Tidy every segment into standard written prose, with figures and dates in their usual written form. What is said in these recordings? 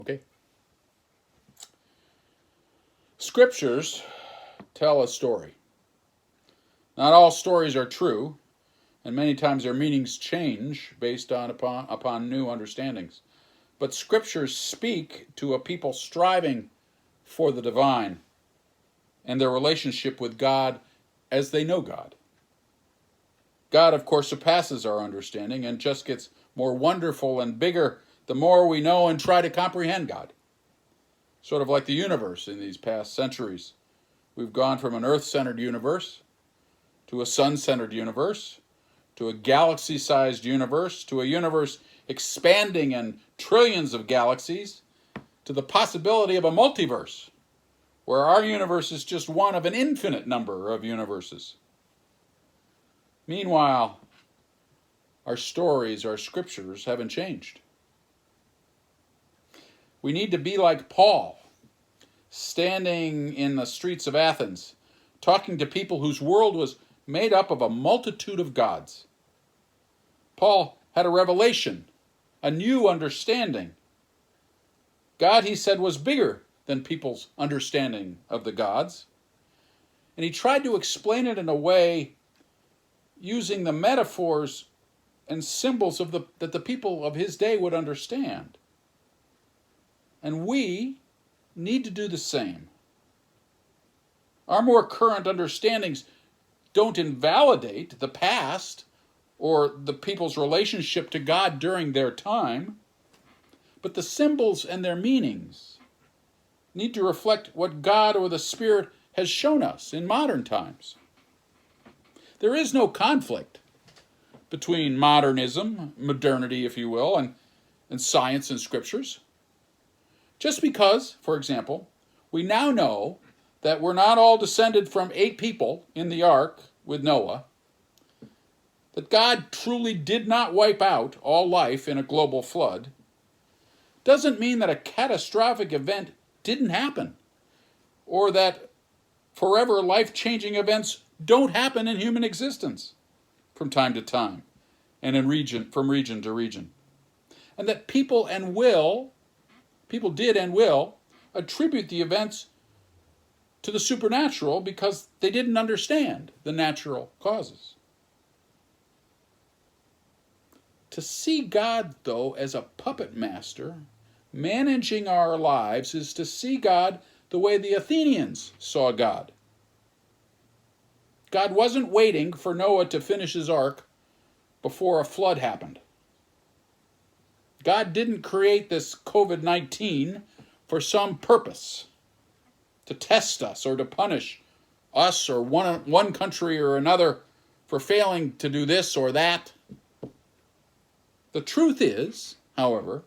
Okay. Scriptures tell a story. Not all stories are true, and many times their meanings change based upon new understandings. But scriptures speak to a people striving for the divine and their relationship with God as they know God. God, of course, surpasses our understanding and just gets more wonderful and bigger the more we know and try to comprehend God. Sort of like the universe in these past centuries. We've gone from an Earth-centered universe to a sun-centered universe to a galaxy-sized universe to a universe expanding in trillions of galaxies to the possibility of a multiverse where our universe is just one of an infinite number of universes. Meanwhile, our stories, our scriptures haven't changed. We need to be like Paul, standing in the streets of Athens, talking to people whose world was made up of a multitude of gods. Paul had a revelation, a new understanding. God, he said, was bigger than people's understanding of the gods. And he tried to explain it in a way using the metaphors and symbols that the people of his day would understand. And we need to do the same. Our more current understandings don't invalidate the past or the people's relationship to God during their time, but the symbols and their meanings need to reflect what God or the Spirit has shown us in modern times. There is no conflict between modernism, modernity, if you will, and science and scriptures. Just because, for example, we now know that we're not all descended from 8 people in the ark with Noah, that God truly did not wipe out all life in a global flood, doesn't mean that a catastrophic event didn't happen, or that forever life-changing events don't happen in human existence from time to time and from region to region. And that people did and will attribute the events to the supernatural because they didn't understand the natural causes. To see God, though, as a puppet master managing our lives is to see God the way the Athenians saw God. God wasn't waiting for Noah to finish his ark before a flood happened. God didn't create this COVID-19 for some purpose, to test us or to punish us or one country or another for failing to do this or that. The truth is, however,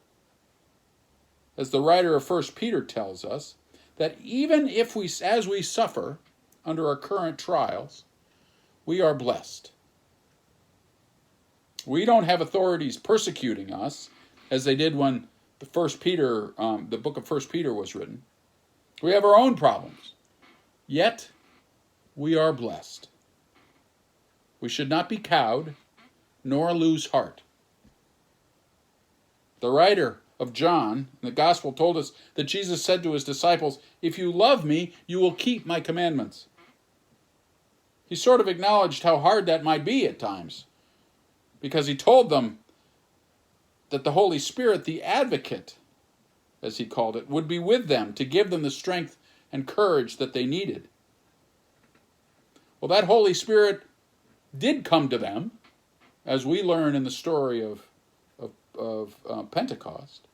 as the writer of 1 Peter tells us, that even if as we suffer under our current trials, we are blessed. We don't have authorities persecuting us as they did when the book of 1 Peter was written. We have our own problems. Yet, we are blessed. We should not be cowed, nor lose heart. The writer of John in the Gospel told us that Jesus said to his disciples, "If you love me, you will keep my commandments." He sort of acknowledged how hard that might be at times, because he told them that the Holy Spirit, the advocate, as he called it, would be with them to give them the strength and courage that they needed. Well, that Holy Spirit did come to them, as we learn in the story of Pentecost,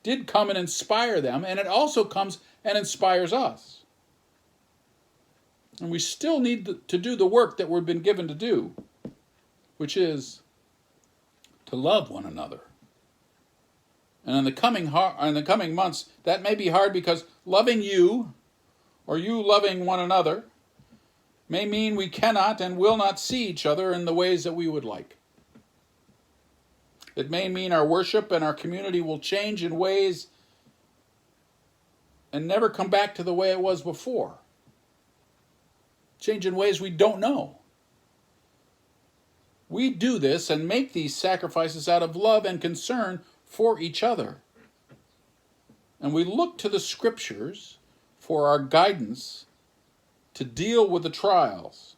did come and inspire them, and it also comes and inspires us. And we still need to do the work that we've been given to do, which is to love one another. And in the coming months, that may be hard because loving you, or you loving one another, may mean we cannot and will not see each other in the ways that we would like. It may mean our worship and our community will change in ways and never come back to the way it was before. Change in ways we don't know. We do this and make these sacrifices out of love and concern for each other. And we look to the Scriptures for our guidance to deal with the trials,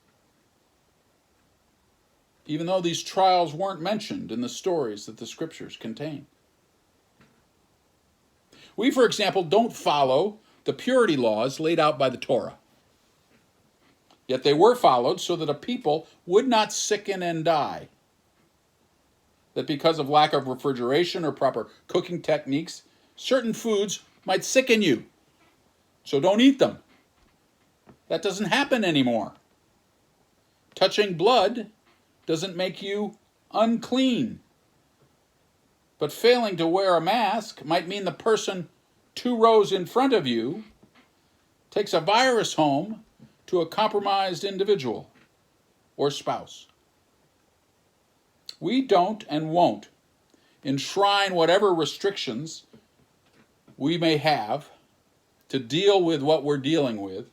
even though these trials weren't mentioned in the stories that the Scriptures contain. We, for example, don't follow the purity laws laid out by the Torah. Yet they were followed so that a people would not sicken and die. That because of lack of refrigeration or proper cooking techniques, certain foods might sicken you. So don't eat them. That doesn't happen anymore. Touching blood doesn't make you unclean. But failing to wear a mask might mean the person 2 rows in front of you takes a virus home to a compromised individual or spouse. We don't and won't enshrine whatever restrictions we may have to deal with what we're dealing with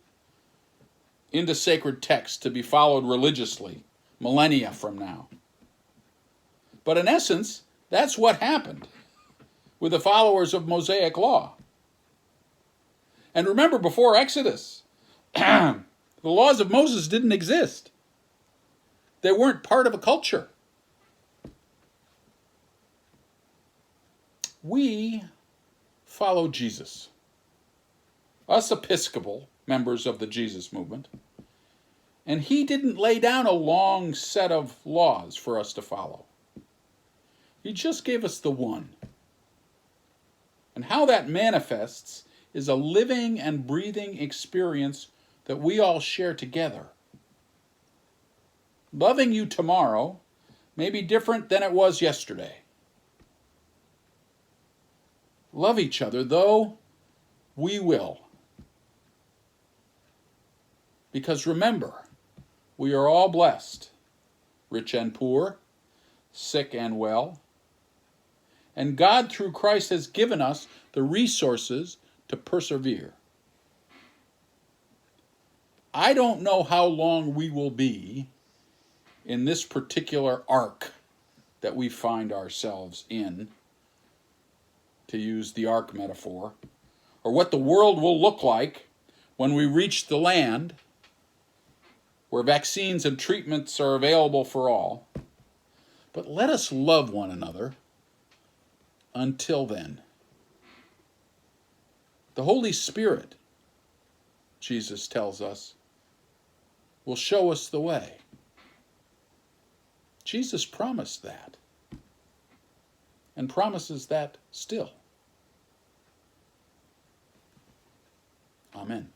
into sacred texts to be followed religiously millennia from now. But in essence, that's what happened with the followers of Mosaic law. And remember, before Exodus, the laws of Moses didn't exist. They weren't part of a culture. We follow Jesus. Us Episcopal members of the Jesus movement. And he didn't lay down a long set of laws for us to follow. He just gave us the one. And how that manifests is a living and breathing experience that we all share together. Loving you tomorrow may be different than it was yesterday. Love each other, though, we will. Because remember, we are all blessed, rich and poor, sick and well. And God, through Christ, has given us the resources to persevere. I don't know how long we will be in this particular ark that we find ourselves in, to use the ark metaphor, or what the world will look like when we reach the land where vaccines and treatments are available for all. But let us love one another until then. The Holy Spirit, Jesus tells us, will show us the way. Jesus promised that, and promises that still. Amen.